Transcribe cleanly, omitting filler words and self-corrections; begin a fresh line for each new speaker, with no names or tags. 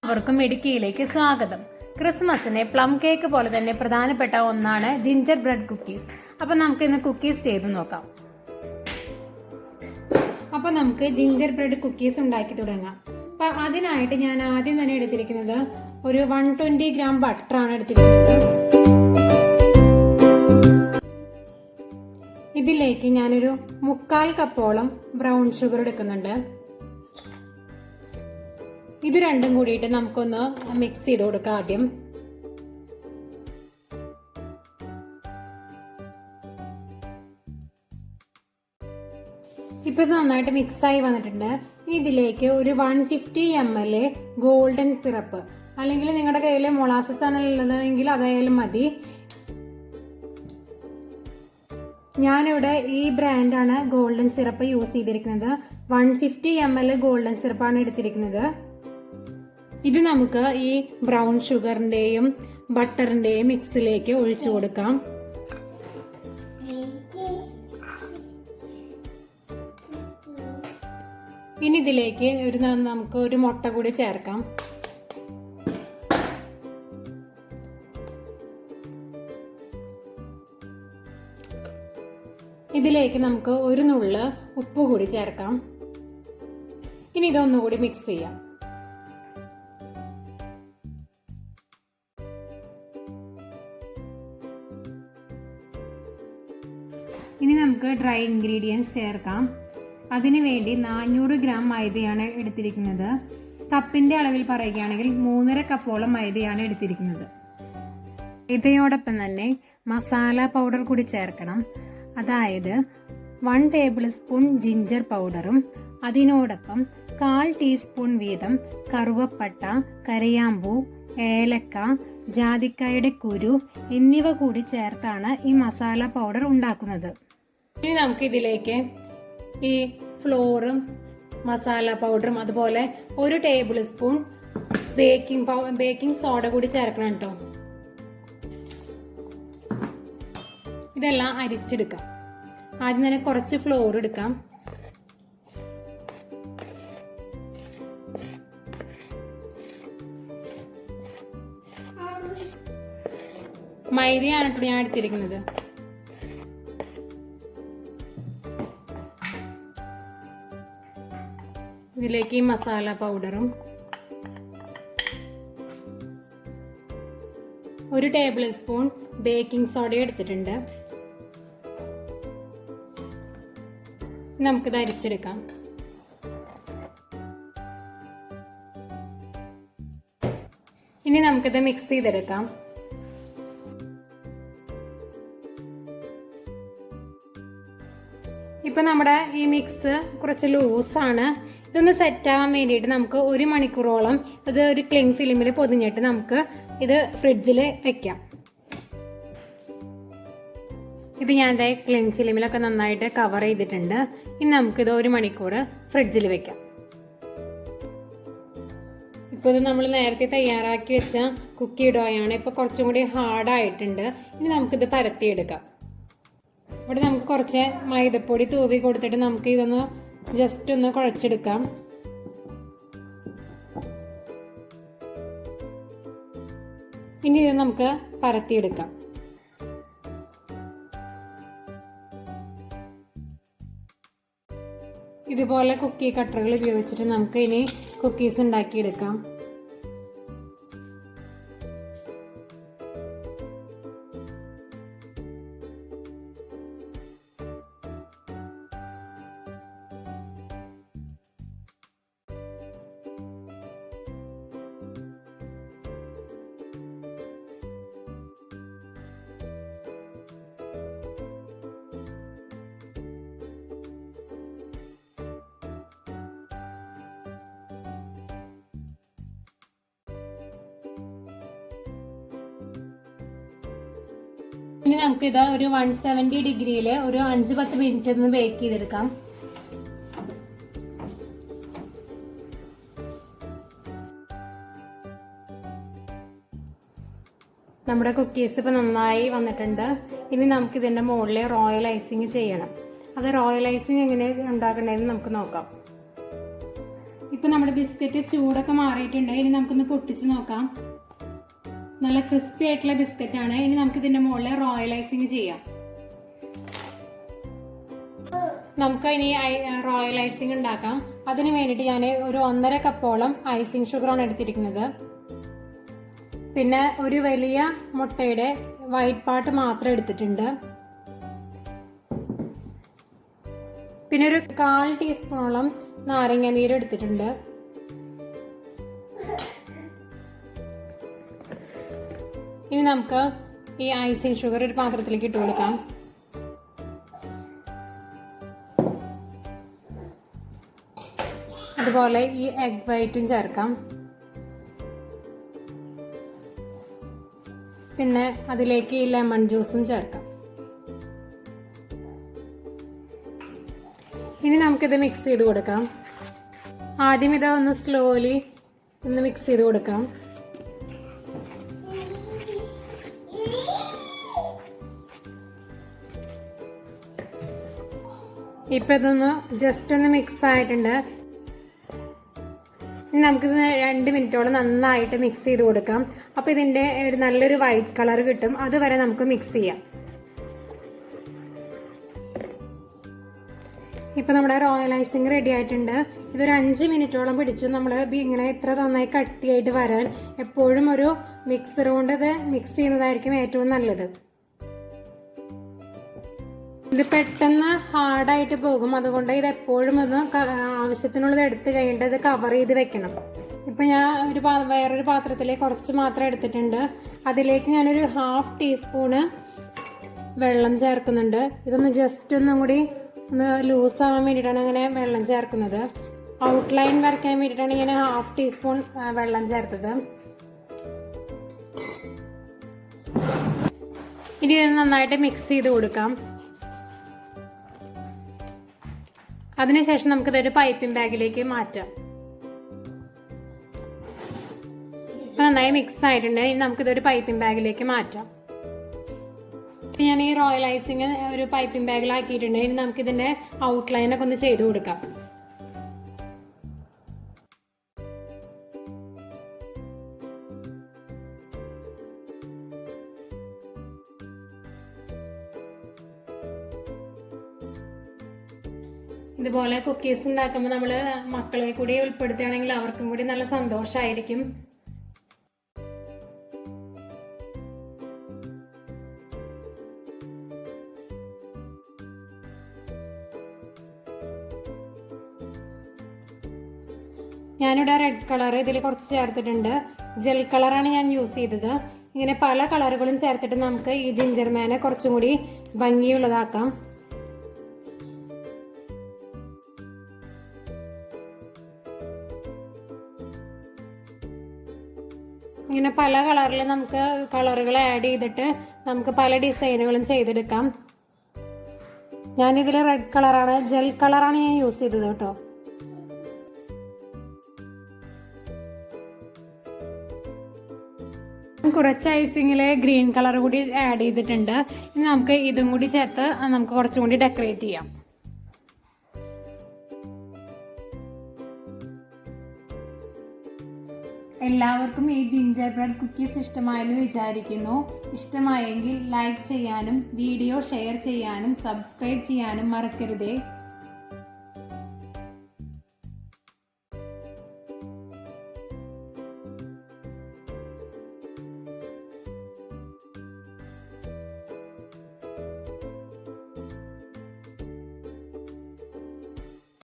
അവർക്കും മിടുക്കിയിലേക്ക് സ്വാഗതം. ക്രിസ്മസിന് പ്ലം കേക്ക് പോലെ തന്നെ പ്രധാനപ്പെട്ട ഒന്നാണ് ജിഞ്ചർ ബ്രെഡ് കുക്കീസ്. അപ്പൊ നമുക്ക് ഇന്ന് കുക്കീസ് ചെയ്ത് നോക്കാം. അപ്പൊ നമുക്ക് ജിഞ്ചർ ബ്രെഡ് കുക്കീസ് ഉണ്ടാക്കി തുടങ്ങാം. അപ്പൊ അതിനായിട്ട് ഞാൻ ആദ്യം തന്നെ എടുത്തിരിക്കുന്നത് ഒരു 120 ഗ്രാം ബട്ടർ ആണ് എടുത്തിരിക്കുന്നത്. ഇതിലേക്ക് ഞാനൊരു 1/4 കപ്പോളം ബ്രൗൺ ഷുഗർ എടുക്കുന്നുണ്ട്. ഇത് രണ്ടും കൂടിയിട്ട് നമുക്കൊന്ന് മിക്സ് ചെയ്ത് കൊടുക്കാം. ആദ്യം ഇപ്പൊ ഇത് നന്നായിട്ട് മിക്സ് ആയി വന്നിട്ടുണ്ട്. ഇതിലേക്ക് ഒരു 150 ml ഗോൾഡൻ സിറപ്പ്, അല്ലെങ്കിൽ നിങ്ങളുടെ കയ്യിൽ മൊളാസസ് ആണ് ഉള്ളതെങ്കിൽ അതായാലും മതി. ഞാനിവിടെ ഈ ബ്രാൻഡാണ് ഗോൾഡൻ സിറപ്പ് യൂസ് ചെയ്തിരിക്കുന്നത്. 150 ml ഗോൾഡൻ സിറപ്പാണ് എടുത്തിരിക്കുന്നത്. ഇത് നമുക്ക് ഈ ബ്രൗൺ ഷുഗറിന്റെയും ബട്ടറിന്റെയും മിക്സിലേക്ക് ഒഴിച്ചു കൊടുക്കാം. ഇനി ഇതിലേക്ക് നമുക്ക് ഒരു മുട്ട കൂടി ചേർക്കാം. ഇതിലേക്ക് നമുക്ക് ഒരു നുള്ള് ഉപ്പ് കൂടി ചേർക്കാം. ഇനി ഇതൊന്നുകൂടി മിക്സ് ചെയ്യാം. ഇനി നമുക്ക് ഡ്രൈ ഇൻഗ്രീഡിയൻസ് ചേർക്കാം. അതിനുവേണ്ടി 400 ഗ്രാം മൈദയാണ് എടുത്തിരിക്കുന്നത്. കപ്പിന്റെ അളവിൽ പറയുകയാണെങ്കിൽ 3.5 കപ്പോളം മൈദയാണ് എടുത്തിരിക്കുന്നത്. ഇതയോടൊപ്പം തന്നെ മസാല പൗഡർ കൂടി ചേർക്കണം. അതായത് 1 ടേബിൾ സ്പൂൺ ജിഞ്ചർ പൗഡറും അതിനോടൊപ്പം 1/4 ടീസ്പൂൺ വീതം കറുവപ്പട്ട, കരയാമ്പൂ, ഏലക്ക, ജാതിക്കായുടെ കുരു എന്നിവ കൂടി ചേർത്താണ് ഈ മസാല പൗഡർ ഉണ്ടാക്കുന്നത്. ഇനി നമുക്ക് ഇതിലേക്ക് ഈ ഫ്ലോറും മസാല പൗഡറും അതുപോലെ 1 ടേബിൾ സ്പൂൺ ബേക്കിംഗ് സോഡ കൂടി ചേർക്കണം കേട്ടോ. ഇതെല്ലാം അരിച്ചെടുക്കാം. ആദ്യം തന്നെ കുറച്ച് ഫ്ലോർ എടുക്കാം. മൈദയാണ് ഇപ്പോൾ ഞാൻ എടുത്തിരിക്കുന്നത്. ഇതിലേക്ക് ഈ മസാല പൗഡറും 1 ടേബിൾ സ്പൂൺ ബേക്കിംഗ് സോഡയും എടുത്തിട്ടുണ്ട്. നമുക്കിത് അരിച്ചെടുക്കാം. ഇനി നമുക്കിത് മിക്സ് ചെയ്തെടുക്കാം. ഇപ്പൊ നമ്മുടെ ഈ മിക്സ് കുറച്ച് ലൂസാണ്. ഇതൊന്ന് സെറ്റ് ആവാൻ വേണ്ടിയിട്ട് നമുക്ക് 1 മണിക്കൂറോളം ഇത് ഒരു ക്ലിംഗ് ഫിലിമിൽ പൊതിഞ്ഞിട്ട് നമുക്ക് ഇത് ഫ്രിഡ്ജിൽ വെക്കാം. ഇത് ഞാൻ ക്ലിംഗ് ഫിലിമിലൊക്കെ നന്നായിട്ട് കവർ ചെയ്തിട്ടുണ്ട്. ഇനി നമുക്കിത് 1 മണിക്കൂർ ഫ്രിഡ്ജിൽ വെക്കാം. ഇപ്പൊ ഇത് നമ്മൾ നേരത്തെ തയ്യാറാക്കി വെച്ച കുക്കി ഡോയാണ്. ഇപ്പൊ കുറച്ചും കൂടി ഹാർഡായിട്ടുണ്ട്. ഇനി നമുക്കിത് പരത്തിയെടുക്കാം. ഇവിടെ നമുക്ക് കുറച്ച് മൈദപ്പൊടി തൂവി കൊടുത്തിട്ട് നമുക്ക് ഇതൊന്ന് ജസ്റ്റ് ഒന്ന് കുഴച്ചെടുക്കാം. ഇനി ഇത് നമുക്ക് പരത്തിയെടുക്കാം. ഇതുപോലെ കുക്കി കട്ടറുകൾ ഉപയോഗിച്ചിട്ട് നമുക്ക് ഇനി കുക്കീസ് ഉണ്ടാക്കിയെടുക്കാം. ഇനി നമുക്കിത് ഒരു 170 ഡിഗ്രിയിൽ ഒരു 5-10 മിനിറ്റ് ഒന്ന് ബേക്ക് ചെയ്തെടുക്കാം. നമ്മുടെ കുക്കീസ് ഇപ്പൊ നന്നായി വന്നിട്ടുണ്ട്. ഇനി നമുക്ക് ഇതിന്റെ മുകളിൽ റോയൽ ഐസിങ് ചെയ്യണം. അത് റോയൽ ഐസിങ് എങ്ങനെ ഉണ്ടാക്കണമെന്ന് നമുക്ക് നോക്കാം. ഇപ്പൊ നമ്മുടെ ബിസ്ക്കറ്റ് ചൂടൊക്കെ മാറിയിട്ടുണ്ട്. ഇനി നമുക്കൊന്ന് പൊട്ടിച്ച് നോക്കാം. നല്ല ക്രിസ്പി ആയിട്ടുള്ള ബിസ്ക്കറ്റ് ആണ്. ഇനി നമുക്ക് ഇതിന്റെ മുകളിൽ റോയൽ ഐസിങ് ചെയ്യാം. നമുക്ക് ഇനി റോയൽ ഐസിങ് ഉണ്ടാക്കാം. അതിന് വേണ്ടിയിട്ട് ഞാൻ ഒരു 1.5 കപ്പോളം ഐസിങ് ഷുഗറാണ് എടുത്തിരിക്കുന്നത്. പിന്നെ ഒരു വലിയ മുട്ടയുടെ വൈറ്റ് പാർട്ട് മാത്രം എടുത്തിട്ടുണ്ട്. പിന്നെ ഒരു 1/4 ടീസ്പൂണോളം നാരങ്ങ നീര് എടുത്തിട്ടുണ്ട്. ഇനി നമുക്ക് ഈ ഐസിങ് ഷുഗർ ഒരു പാത്രത്തിലേക്ക് ഇട്ട് കൊടുക്കാം. അതുപോലെ ഈ എഗ് വൈറ്റും ചേർക്കാം. പിന്നെ അതിലേക്ക് ഈ ലെമൺ ജ്യൂസും ചേർക്കാം. ഇനി നമുക്കിത് മിക്സ് ചെയ്ത് കൊടുക്കാം. ആദ്യം ഇത് ഒന്ന് സ്ലോലി ഒന്ന് മിക്സ് ചെയ്ത് കൊടുക്കാം. ഇപ്പൊ ഇതൊന്ന് ജസ്റ്റ് ഒന്ന് മിക്സ് ആയിട്ടുണ്ട്. ഇനി നമുക്കിത് 2 മിനിറ്റോളം നന്നായിട്ട് മിക്സ് ചെയ്ത് കൊടുക്കാം. അപ്പൊ ഇതിന്റെ ഒരു നല്ലൊരു വൈറ്റ് കളർ കിട്ടും. അതുവരെ നമുക്ക് മിക്സ് ചെയ്യാം. ഇപ്പൊ നമ്മുടെ റോയൽ ഐസിങ് റെഡി ആയിട്ടുണ്ട്. ഇതൊരു 5 മിനിറ്റോളം പിടിച്ചു നമ്മൾ ഇങ്ങനെ ഇത്ര നന്നായി കട്ടിയായിട്ട് വരാൻ. എപ്പോഴും ഒരു മിക്സർ കൊണ്ട് ഇത് മിക്സ് ചെയ്യുന്നതായിരിക്കും ഏറ്റവും നല്ലത്. ഇത് പെട്ടെന്ന് ഹാർഡായിട്ട് പോകും. അതുകൊണ്ട് ഇത് എപ്പോഴും ഒന്ന് ആവശ്യത്തിനുള്ളത് എടുത്തു കഴിഞ്ഞിട്ട് ഇത് കവർ ചെയ്ത് വെക്കണം. ഇപ്പൊ ഞാൻ വേറൊരു പാത്രത്തിലേക്ക് കുറച്ച് മാത്രം എടുത്തിട്ടുണ്ട്. അതിലേക്ക് ഞാനൊരു 1/2 ടീസ്പൂണ് വെള്ളം ചേർക്കുന്നുണ്ട്. ഇതൊന്ന് ജസ്റ്റ് ഒന്നും കൂടി ഒന്ന് ലൂസ് ആവാൻ വേണ്ടിയിട്ടാണ് അങ്ങനെ വെള്ളം ചേർക്കുന്നത്. ഔട്ട്ലൈൻ വരയ്ക്കാൻ വേണ്ടിയിട്ടാണ് ഞാൻ 1/2 ടീസ്പൂൺ വെള്ളം ചേർത്തത്. ഇനി ഇത് നന്നായിട്ട് മിക്സ് ചെയ്ത് കൊടുക്കാം. അതിനുശേഷം നമുക്കിതൊരു പൈപ്പിംഗ് ബാഗിലേക്ക് മാറ്റാം. നന്നായി മിക്സ് ആയിട്ടുണ്ട്. ഇനി നമുക്കിതൊരു പൈപ്പിംഗ് ബാഗിലേക്ക് മാറ്റാം. ഞാൻ ഈ റോയൽ ഐസിങ് ഒരു പൈപ്പിംഗ് ബാഗിലാക്കിയിട്ടുണ്ട്. ഇനി നമുക്കിതിന്റെ ഔട്ട്ലൈൻ ഒക്കെ ഒന്ന് ചെയ്ത് കൊടുക്കാം. ഇതുപോലെ കുക്കീസ് ഉണ്ടാക്കുമ്പോൾ നമ്മള് മക്കളെ കൂടി ഉൾപ്പെടുത്തുകയാണെങ്കിൽ അവർക്കും കൂടി നല്ല സന്തോഷമായിരിക്കും. ഞാനിവിടെ റെഡ് കളർ ഇതിൽ കുറച്ച് ചേർത്തിട്ടുണ്ട്. ജെൽ കളറാണ് ഞാൻ യൂസ് ചെയ്തത്. ഇങ്ങനെ പല കളറുകളും ചേർത്തിട്ട് നമുക്ക് ഈ ജിഞ്ചർമാനെ കുറച്ചും കൂടി ഭംഗിയുള്ളതാക്കാം. ഇങ്ങനെ പല കളറിൽ നമുക്ക് കളറുകൾ ആഡ് ചെയ്തിട്ട് നമുക്ക് പല ഡിസൈനുകളും ചെയ്തെടുക്കാം. ഞാനിതിൽ റെഡ് കളറാണ്, ജെൽ കളറാണ് ഞാൻ യൂസ് ചെയ്തത് കേട്ടോ. കുറച്ച് ഐസിങ്ങില് ഗ്രീൻ കളർ കൂടി ആഡ് ചെയ്തിട്ടുണ്ട്. ഇനി നമുക്ക് ഇതും കൂടി ചേർത്ത് നമുക്ക് കുറച്ചും കൂടി ഡെക്കറേറ്റ് ചെയ്യാം. എല്ലാവർക്കും ഈ ജിഞ്ചർ ബ്രെഡ് കുക്കീസ് ഇഷ്ടമായെന്ന് വിചാരിക്കുന്നു. ഇഷ്ടമായെങ്കിൽ ലൈക്ക് ചെയ്യാനും വീഡിയോ ഷെയർ ചെയ്യാനും സബ്സ്ക്രൈബ് ചെയ്യാനും മറക്കരുതേ.